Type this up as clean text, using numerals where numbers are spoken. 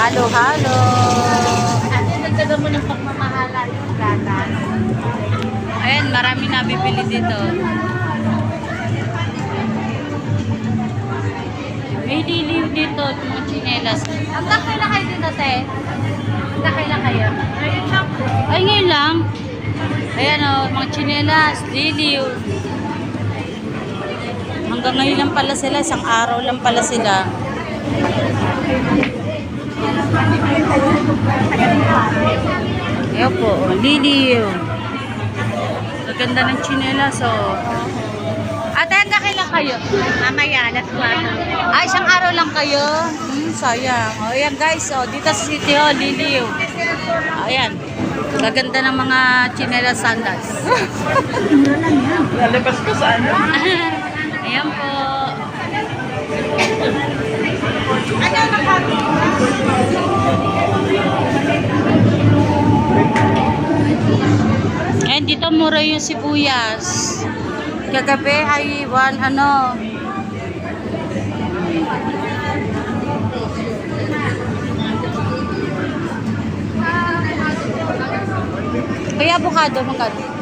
Halo-halo. Ate, nagdaga mo ng pagmamahala yung gatas. Ayan, marami nabibili dito. May liliw dito, mga chinelas. Hanggang kailan kayo dito, te? Hanggang kailan kayo? Ngayon lang po. Ay, ngayon lang. Ayan o, mga chinelas, liliw. Hanggang ngayon lang pala sila, isang araw lang pala sila. Ayan po, liliw. Maganda ng chinelas o. Ate, hanggang kailan kayo? Mamaya, alas 4. Ay, isang araw lang kayo. Sayang. O, ayan guys, o, dito sa City Hall, liliw. Ayan. Gaganda ng mga chinelas sandals. Lalabas ko sa ano? Ayan po. Ano nakati? Ayan, dito mura yung sibuyas. Kagabi ay ano. Kaya avocado, magkano?